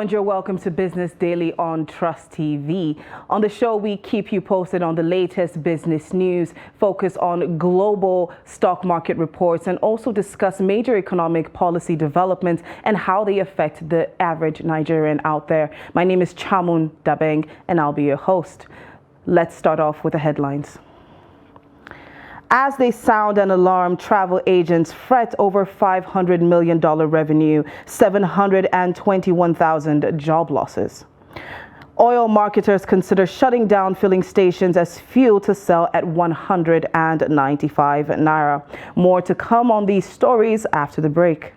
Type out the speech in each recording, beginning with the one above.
and you're welcome to Business Daily on Trust TV. On the show, we keep you posted on the latest business news, focus on global stock market reports, and also discuss major economic policy developments and how they affect the average Nigerian out there. My name is Chamun Dabeng, and I'll be your host. Let's start off with the headlines. As they sound an alarm, travel agents fret over $500 million revenue, 721,000 job losses. Oil marketers consider shutting down filling stations as fuel to sell at 195 naira. More to come on these stories after the break.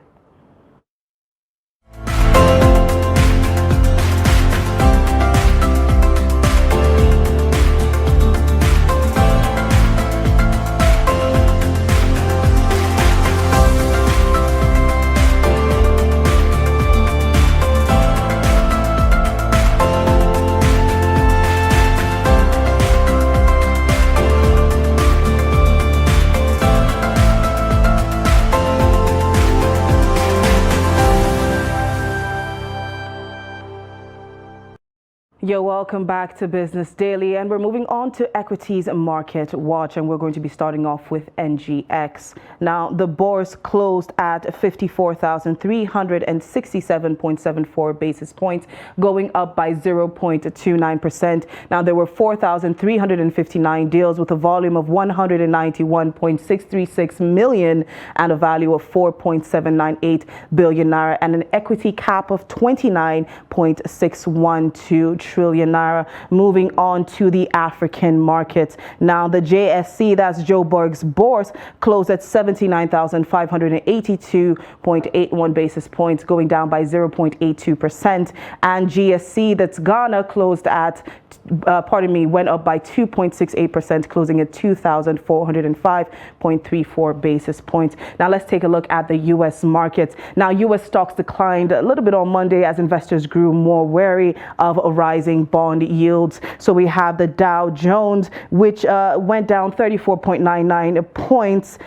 You're welcome back to Business Daily, and we're moving on to Equities Market Watch, and we're going to be starting off with NGX. Now, the bourse closed at 54,367.74 basis points, going up by 0.29%. Now, there were 4,359 deals with a volume of 191.636 million and a value of 4.798 billion naira and an equity cap of 29.612 trillion naira. Moving on to the African markets. Now, the JSC, that's Joburg's bourse, closed at 79,582.81 basis points, going down by 0.82%. And GSC, that's Ghana, closed at went up by 2.68%, closing at 2,405.34 basis points. Now let's take a look at the U.S. markets. Now, U.S. stocks declined a little bit on Monday as investors grew more wary of rising bond yields. So we have the Dow Jones, which went down 34.99 points,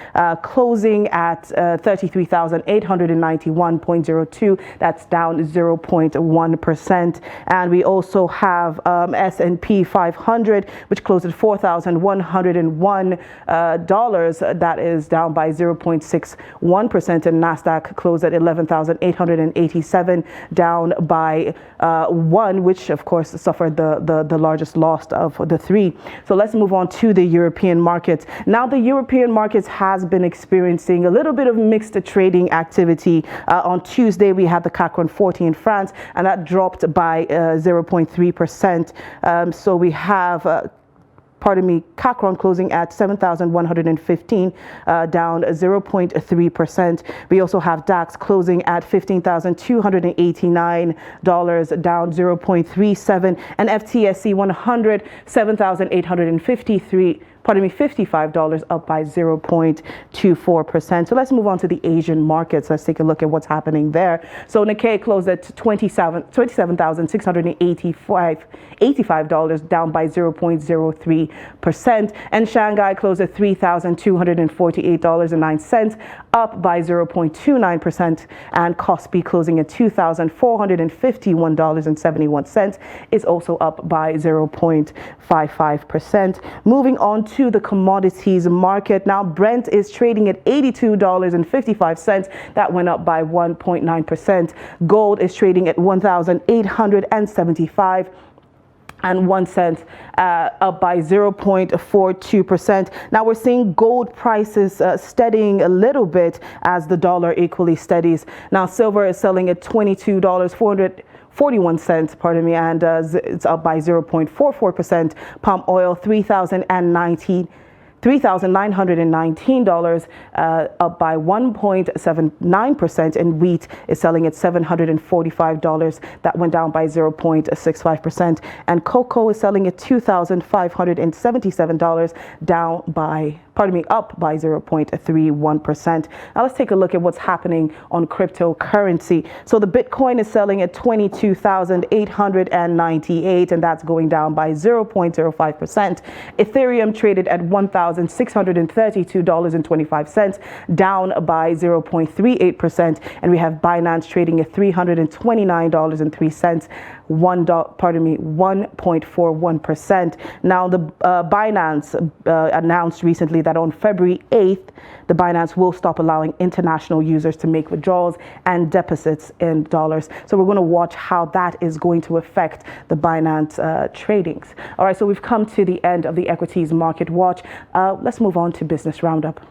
closing at 33,891.02. That's down 0.1%. And we also have S&P 500, which closed at $4,101. That is down by 0.61%, and Nasdaq closed at 11,887, down by 1, which of course suffered the largest loss of the three. So let's move on to the European markets. Now, the European markets has been experiencing a little bit of mixed trading activity. On Tuesday, we had the CAC 40 in France, and that dropped by 0.3%. So we have CAC closing at 7,115, down 0.3%. We also have DAX closing at $15,289, down 0.37%, and FTSE 100, 7,855, up by 0.24%. So let's move on to the Asian markets. Let's take a look at what's happening there. So Nikkei closed at $27,685, down by 0.03%. And Shanghai closed at $3,248.09, up by 0.29%. And Kospi closing at $2,451.71 is also up by 0.55%. Moving on to the commodities market. Now, Brent is trading at $82.55. That went up by 1.9%. Gold is trading at $1,875.01, up by 0.42%. Now we're seeing gold prices steadying a little bit as the dollar equally steadies. Now, silver is selling at $22.41, and it's up by 0.44%. Palm oil, $3,919, up by 1.79%, and wheat is selling at $745. That went down by 0.65%, and cocoa is selling at $2,577, down by up by 0.31%. Now let's take a look at what's happening on cryptocurrency. So the Bitcoin is selling at 22,898, and that's going down by 0.05%. Ethereum traded at $1,632.25, down by 0.38%, and we have Binance trading at $329.03, 1.41%. Now the Binance announced recently that on February 8th, the Binance will stop allowing international users to make withdrawals and deposits in dollars. So we're going to watch how that is going to affect the Binance tradings. All right, so we've come to the end of the Equities Market Watch. Let's move on to Business Roundup.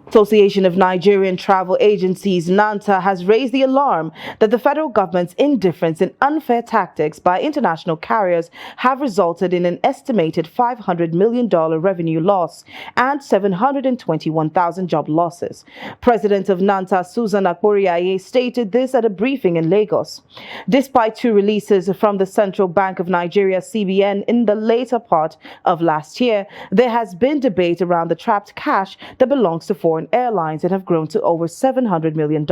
Association of Nigerian Travel Agencies, NANTA, has raised the alarm that the federal government's indifference and unfair tactics by international carriers have resulted in an estimated $500 million revenue loss and 721,000 job losses. President of NANTA, Susan Akporiaye, stated this at a briefing in Lagos. Despite two releases from the Central Bank of Nigeria, CBN, in the later part of last year, there has been debate around the trapped cash that belongs to foreign airlines that have grown to over $700 million.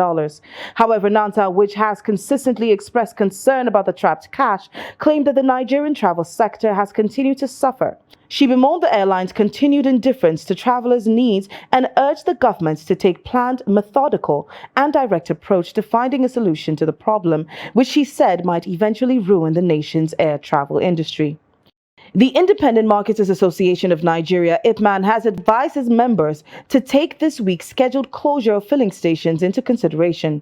However, NANTA, which has consistently expressed concern about the trapped cash, claimed that the Nigerian travel sector has continued to suffer. She bemoaned the airline's continued indifference to travelers' needs and urged the government to take planned, methodical, and direct approach to finding a solution to the problem, which she said might eventually ruin the nation's air travel industry. The Independent Marketers Association of Nigeria, IPMAN, has advised its members to take this week's scheduled closure of filling stations into consideration.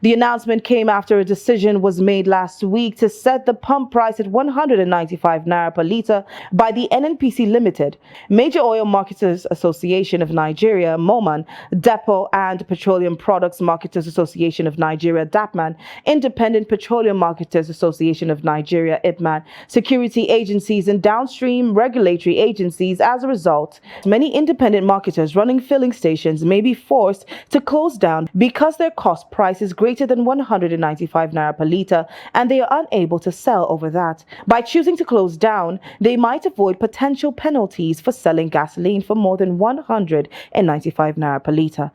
The announcement came after a decision was made last week to set the pump price at 195 naira per litre by the NNPC Limited, Major Oil Marketers Association of Nigeria, MOMAN, Depot and Petroleum Products Marketers Association of Nigeria, DAPMAN, Independent Petroleum Marketers Association of Nigeria, IPMAN, security agencies and downstream regulatory agencies. As a result, many independent marketers running filling stations may be forced to close down because their cost price is greater than 195 naira per litre and they are unable to sell over that. By choosing to close down, they might avoid potential penalties for selling gasoline for more than 195 naira per litre.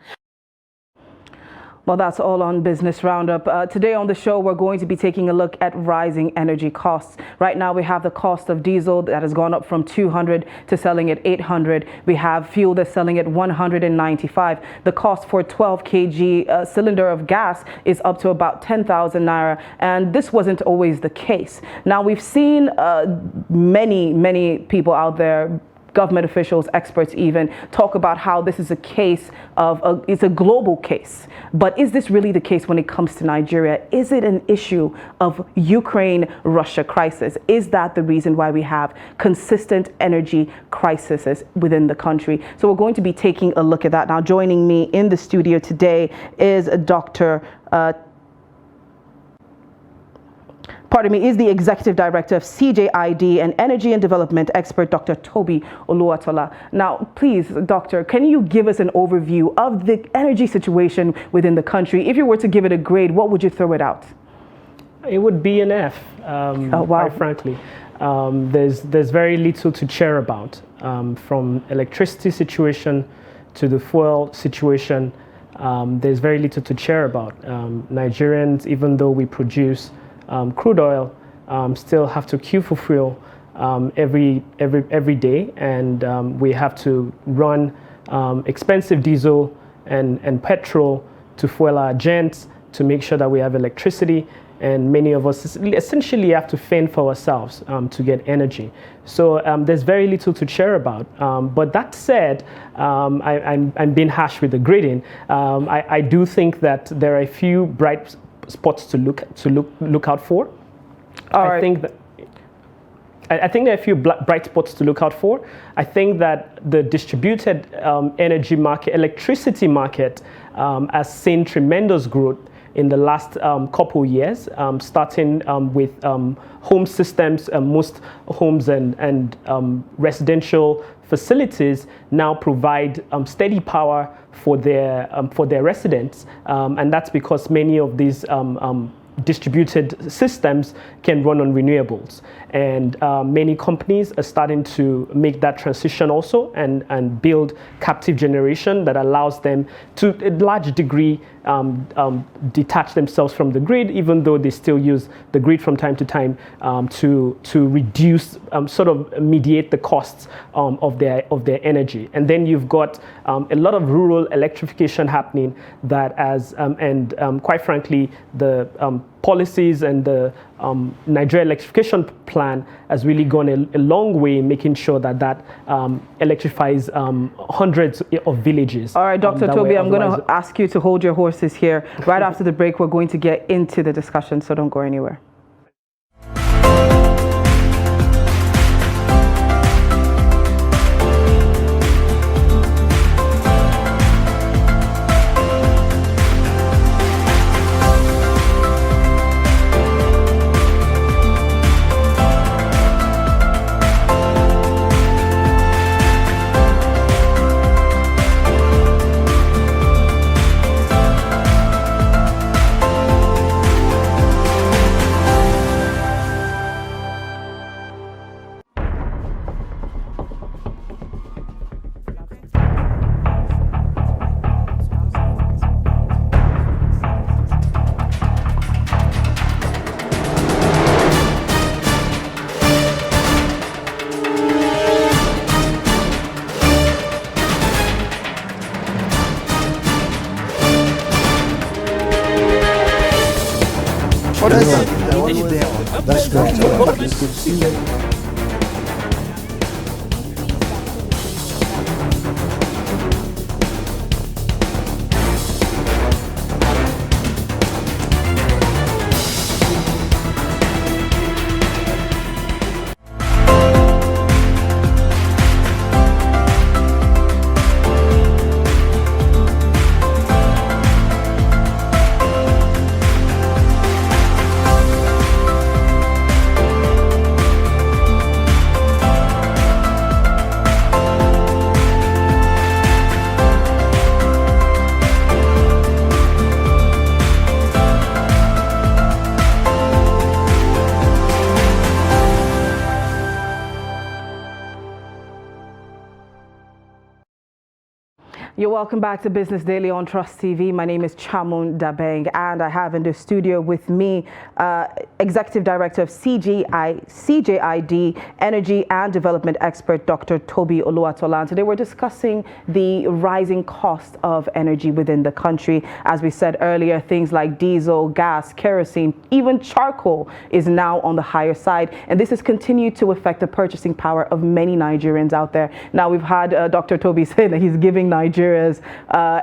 Well, that's all on Business Roundup. Today on the show, we're going to be taking a look at rising energy costs. Right now, we have the cost of diesel that has gone up from 200 to selling at 800. We have fuel that's selling at 195. The cost for 12 kg cylinder of gas is up to about 10,000 naira. And this wasn't always the case. Now, we've seen many people out there, government officials, experts even, talk about how this is a case of, it's a global case. But is this really the case when it comes to Nigeria? Is it an issue of Ukraine-Russia crisis? Is that the reason why we have consistent energy crises within the country? So we're going to be taking a look at that. Now, joining me in the studio today is Dr. is the Executive Director of CJID and Energy and Development Expert, Dr. Toby Oluwatola. Now, please, Doctor, can you give us an overview of the energy situation within the country? If you were to give it a grade, what would you throw it out? It would be an F, quite frankly. There's very little to cheer about, from electricity situation to the fuel situation. There's very little to cheer about. Nigerians, even though we produce crude oil, still have to queue for fuel every day, and we have to run expensive diesel and petrol to fuel our gens to make sure that we have electricity, and many of us essentially have to fend for ourselves to get energy. So there's very little to cheer about. But that said, I'm being harsh with the grading. I do think that there are a few bright spots to look out for. I think there are a few bright spots to look out for. I think that the distributed energy market, electricity market, has seen tremendous growth in the last couple years, starting with home systems. Most homes and residential facilities now provide steady power for their residents, and that's because many of these distributed systems can run on renewables. And many companies are starting to make that transition also and build captive generation that allows them to a large degree detach themselves from the grid, even though they still use the grid from time to time to reduce, sort of mediate the costs of their energy. And then you've got a lot of rural electrification happening that quite frankly, the policies and the Nigeria electrification plan has really gone a long way in making sure that electrifies hundreds of villages. All right, Dr. Toby, I'm going to ask you to hold your horses here. Right after the break, we're going to get into the discussion, so don't go anywhere. That's great. You're welcome back to Business Daily on Trust TV. My name is Chamun Dabeng, and I have in the studio with me Executive Director of CJID Energy and Development Expert, Dr. Toby Oluwatola. Today we're discussing the rising cost of energy within the country. As we said earlier, things like diesel, gas, kerosene, even charcoal is now on the higher side, and this has continued to affect the purchasing power of many Nigerians out there. Now, we've had Dr. Toby say that he's giving Nigeria's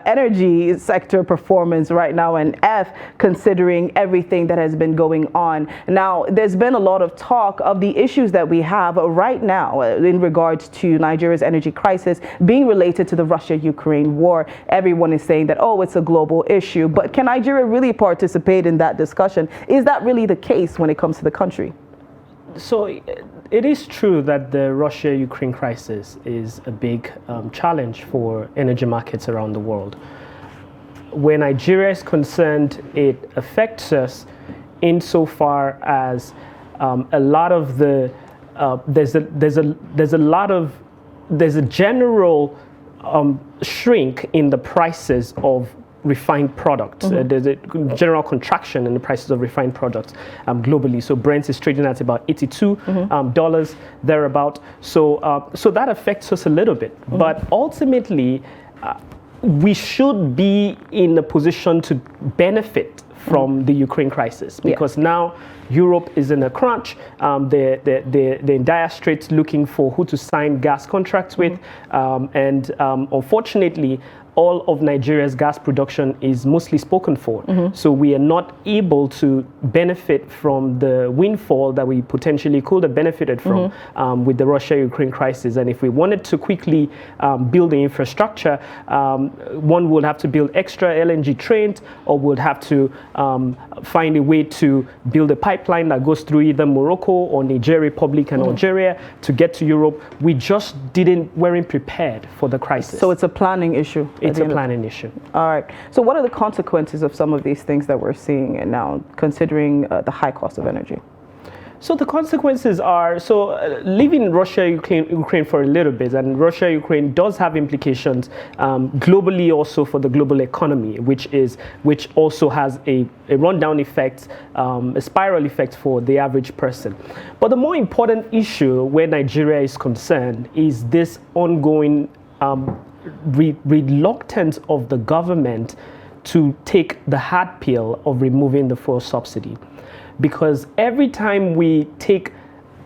energy sector performance right now an F, considering everything that has been going on. Now, there's been a lot of talk of the issues that we have right now in regards to Nigeria's energy crisis being related to the Russia-Ukraine war. Everyone is saying that, oh, it's a global issue, but can Nigeria really participate in that discussion? Is that really the case when it comes to the country? So it is true that the Russia-Ukraine crisis is a big challenge for energy markets around the world. Where Nigeria is concerned, it affects us insofar as a lot of the there's a general shrink in the prices of refined products. There's a general contraction in the prices of refined products globally. So Brent is trading at about $82 thereabout. So that affects us a little bit. But ultimately, we should be in a position to benefit from the Ukraine crisis, because now Europe is in a crunch. They're in dire straits looking for who to sign gas contracts with. And unfortunately, all of Nigeria's gas production is mostly spoken for. So we are not able to benefit from the windfall that we potentially could have benefited from with the Russia-Ukraine crisis. And if we wanted to quickly build the infrastructure, one would have to build extra LNG trains, or would have to find a way to build a pipeline that goes through either Morocco or Niger Republic and Algeria to get to Europe. We just weren't prepared for the crisis. So it's a planning issue. It's a planning issue. All right. So what are the consequences of some of these things that we're seeing now, considering the high cost of energy? So the consequences are, leaving Russia, Ukraine for a little bit, and Russia, Ukraine does have implications globally also for the global economy, which also has a rundown effect, a spiral effect for the average person. But the more important issue where Nigeria is concerned is this ongoing reluctance of the government to take the hard pill of removing the fuel subsidy. Because every time we take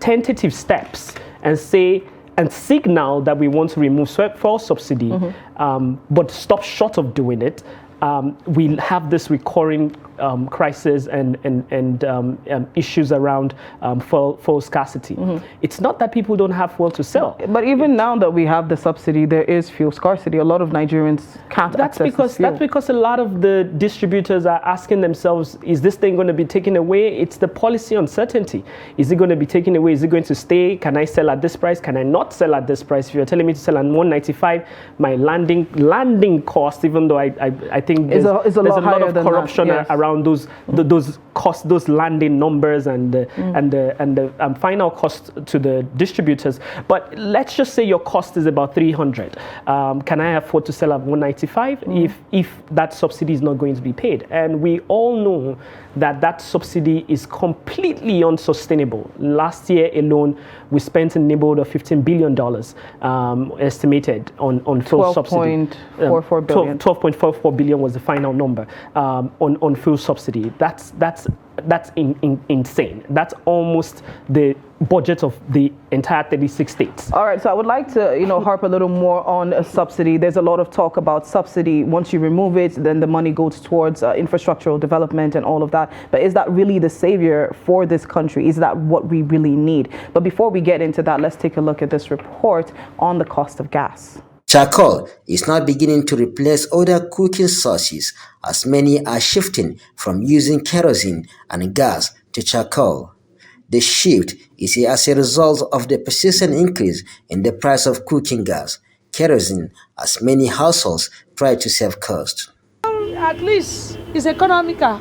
tentative steps and signal that we want to remove fuel subsidy, but stop short of doing it, we have this recurring crisis and issues around fuel scarcity. It's not that people don't have fuel to sell. But even now that we have the subsidy, there is fuel scarcity. A lot of Nigerians can't access fuel. That's because a lot of the distributors are asking themselves, is this thing going to be taken away? It's the policy uncertainty. Is it going to be taken away? Is it going to stay? Can I sell at this price? Can I not sell at this price? If you're telling me to sell at 195, my landing cost, even though I think there's a lot of corruption around those costs, those landing numbers and the final cost to the distributors. But let's just say your cost is about 300. Can I afford to sell at 195 if that subsidy is not going to be paid? And we all know that subsidy is completely unsustainable. Last year alone, we spent in the neighborhood of $15 billion estimated on fuel subsidy. 12.44 billion. 12.44 billion was the final number on fuel subsidy. That's insane. That's almost the budget of the entire 36 states. All right, so I would like to, harp a little more on a subsidy. There's a lot of talk about subsidy. Once you remove it, then the money goes towards infrastructural development and all of that. But is that really the savior for this country? Is that what we really need? But before we get into that, let's take a look at this report on the cost of gas. Charcoal is now beginning to replace other cooking sources as many are shifting from using kerosene and gas to charcoal. The shift is as a result of the persistent increase in the price of cooking gas, kerosene, as many households try to save cost. At least it's economical.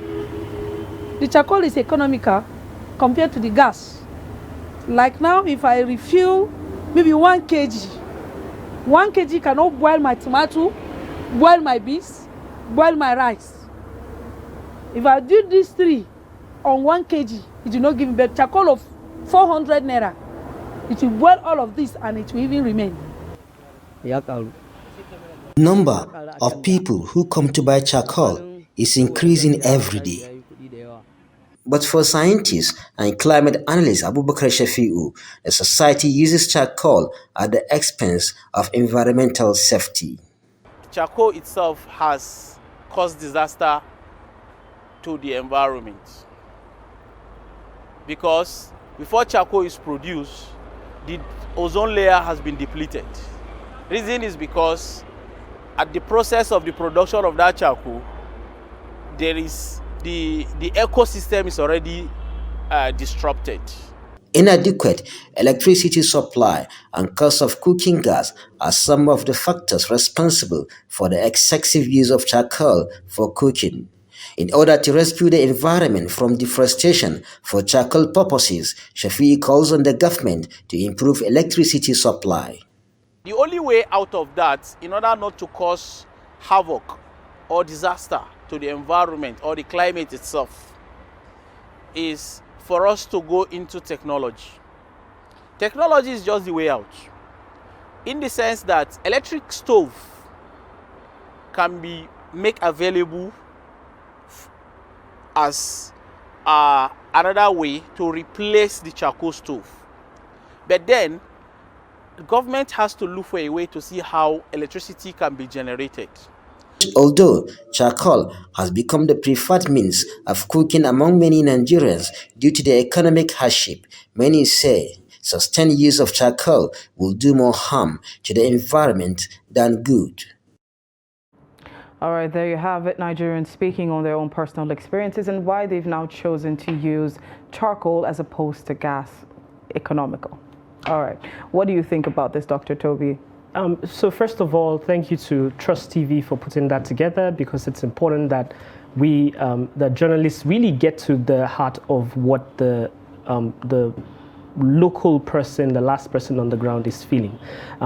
The charcoal is economical compared to the gas. Like now, if I refuel maybe 1 kg, 1 kg cannot boil my tomato, boil my beans, boil my rice. If I do these 3 on 1 kg, it will not give me better. Charcoal of 400 naira, it will boil all of this and it will even remain. Number of people who come to buy charcoal is increasing every day. But for scientists and climate analyst Abubakar Shafi'u, the society uses charcoal at the expense of environmental safety. Charcoal itself has caused disaster to the environment, because before charcoal is produced, the ozone layer has been depleted. Reason is because at the process of the production of that charcoal, there is the ecosystem is already disrupted. Inadequate electricity supply and cost of cooking gas are some of the factors responsible for the excessive use of charcoal for cooking. In order to rescue the environment from deforestation for charcoal purposes, Shafi calls on the government to improve electricity supply. The only way out of that, in order not to cause havoc or disaster to the environment or the climate itself, is for us to go into technology. Technology is just the way out, in the sense that electric stove can be made available as another way to replace the charcoal stove. But then the government has to look for a way to see how electricity can be generated. Although charcoal has become the preferred means of cooking among many Nigerians due to the economic hardship, many say sustained use of charcoal will do more harm to the environment than good. All right, there you have it. Nigerians speaking on their own personal experiences and why they've now chosen to use charcoal as opposed to gas. Economical. All right. What do you think about this, Dr. Toby? So first of all, thank you to Trust TV for putting that together, because it's important that we, that journalists really get to the heart of what the local person, the last person on the ground is feeling.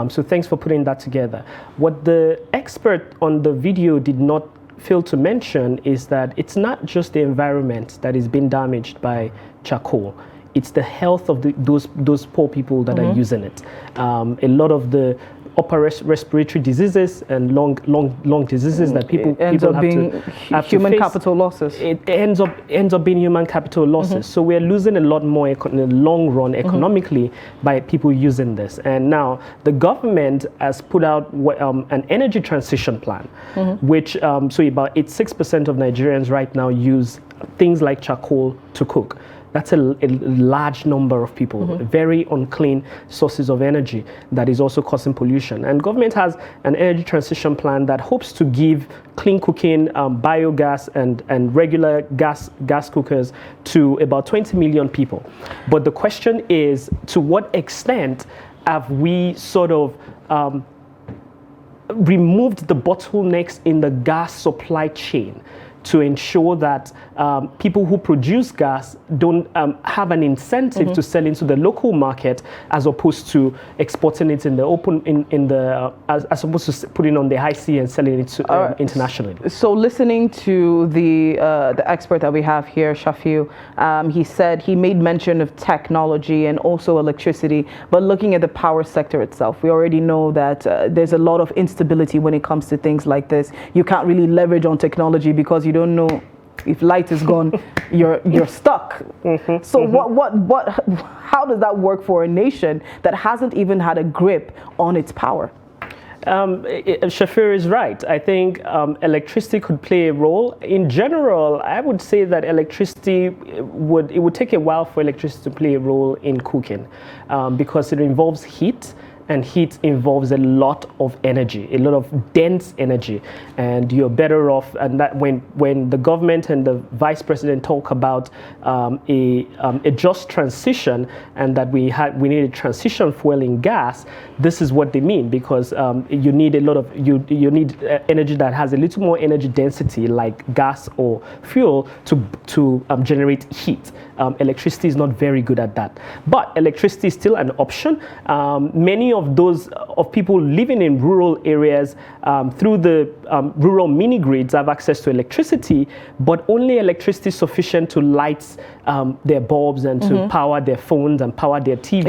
So thanks for putting that together. What the expert on the video did not fail to mention is that it's not just the environment that is being damaged by charcoal. It's the health of those poor people that are using it. A lot of the upper respiratory diseases and lung diseases that people ends up being human face, capital losses. It ends up being human capital losses. So we're losing a lot more in the long run economically by people using this. And now the government has put out an energy transition plan, which so about 6% of Nigerians right now use things like charcoal to cook. That's a large number of people, very unclean sources of energy that is also causing pollution. And government has an energy transition plan that hopes to give clean cooking, biogas and regular gas cookers to about 20 million people. But the question is, to what extent have we sort of removed the bottlenecks in the gas supply chain to ensure that people who produce gas don't have an incentive to sell into the local market, as opposed to exporting it in the open, as opposed to putting on the high sea and selling it to, internationally. So listening to the expert that we have here, Shafiu, he said he made mention of technology and also electricity, but looking at the power sector itself, we already know that there's a lot of instability when it comes to things like this. You can't really leverage on technology because you don't know if light is gone, you're stuck. So how does that work for a nation that hasn't even had a grip on its power? Shafir is right. I think electricity could play a role. In general, I would say that electricity would take a while for electricity to play a role in cooking, because it involves heat. And heat involves a lot of energy, a lot of dense energy, and you're better off. And that when the government and the vice president talk about a just transition, and that we need a transition fuel in gas, this is what they mean, because you need a lot of you need energy that has a little more energy density, like gas or fuel, to generate heat. Electricity is not very good at that, but electricity is still an option. Many of people living in rural areas through the rural mini grids have access to electricity, but only electricity sufficient to light their bulbs and to power their phones and power their TVs.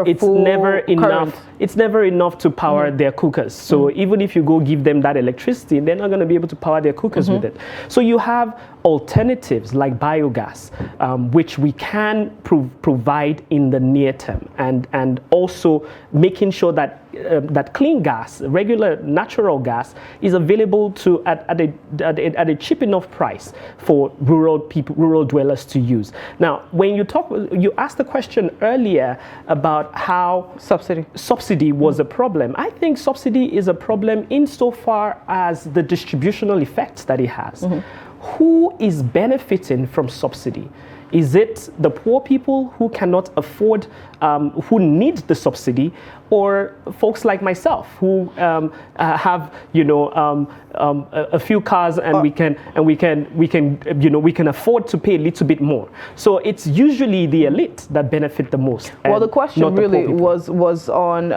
It's never enough. It's never enough to power their cookers. So even if you go give them that electricity, they're not going to be able to power their cookers with it. So you have alternatives like biogas, which we can provide in the near term, and also making sure that that clean gas, regular natural gas, is available at a cheap enough price for rural dwellers to use. Now, when you asked the question earlier about how subsidy was a problem. I think subsidy is a problem insofar as the distributional effects that it has. Who is benefiting from subsidy? Is it the poor people who cannot afford, who need the subsidy, or folks like myself who have, a few cars and we can afford to pay a little bit more? So it's usually the elite that benefit the most. Well, the question really was on,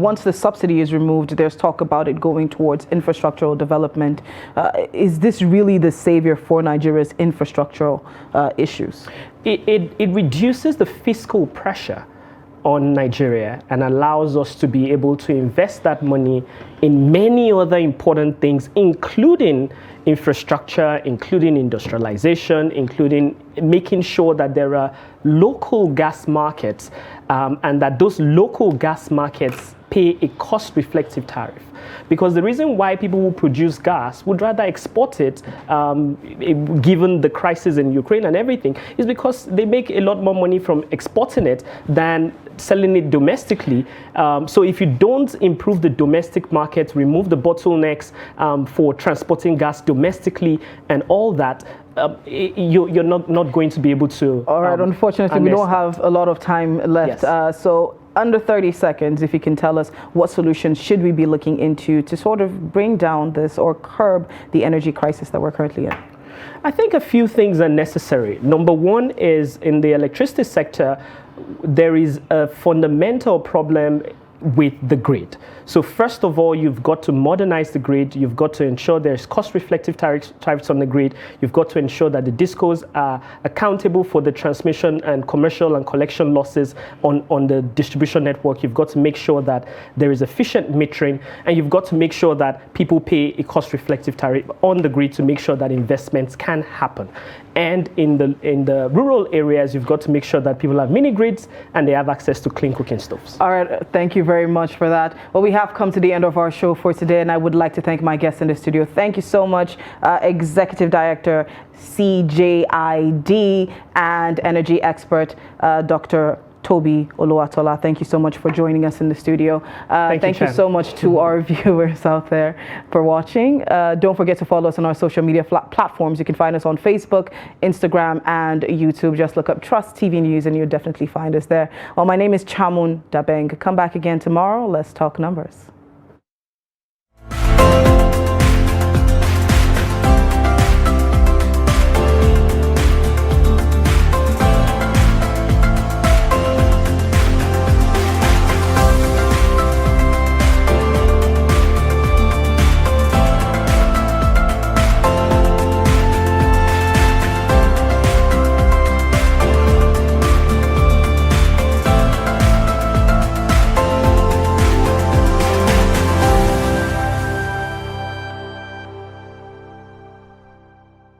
once the subsidy is removed, there's talk about it going towards infrastructural development. Is this really the savior for Nigeria's infrastructural issues? It reduces the fiscal pressure on Nigeria and allows us to be able to invest that money in many other important things, including infrastructure, including industrialization, including making sure that there are local gas markets, and that those local gas markets pay a cost-reflective tariff. Because the reason why people who produce gas would rather export it, given the crisis in Ukraine and everything, is because they make a lot more money from exporting it than selling it domestically. So if you don't improve the domestic market, remove the bottlenecks for transporting gas domestically and all that, you're not going to be able to. All right, unfortunately, we don't have a lot of time left. Yes. So under 30 seconds, if you can tell us what solutions should we be looking into to sort of bring down this or curb the energy crisis that we're currently in? I think a few things are necessary. Number one is in the electricity sector, there is a fundamental problem with the grid. So first of all, you've got to modernize the grid. You've got to ensure there's cost-reflective tariffs on the grid. You've got to ensure that the discos are accountable for the transmission and commercial and collection losses on the distribution network. You've got to make sure that there is efficient metering, and you've got to make sure that people pay a cost-reflective tariff on the grid to make sure that investments can happen. And in the rural areas, you've got to make sure that people have mini grids and they have access to clean cooking stoves. All right, thank you very much for that. Well, we have come to the end of our show for today, and I would like to thank my guests in the studio. Thank you so much, Executive Director, CJID, and energy expert, Dr. Toby Oluwatola. Thank you so much for joining us in the studio. Thank you so much to our viewers out there for watching. Don't forget to follow us on our social media platforms. You can find us on Facebook, Instagram, and YouTube. Just look up Trust TV News and you'll definitely find us there. Well, my name is Chamun Dabeng. Come back again tomorrow. Let's talk numbers.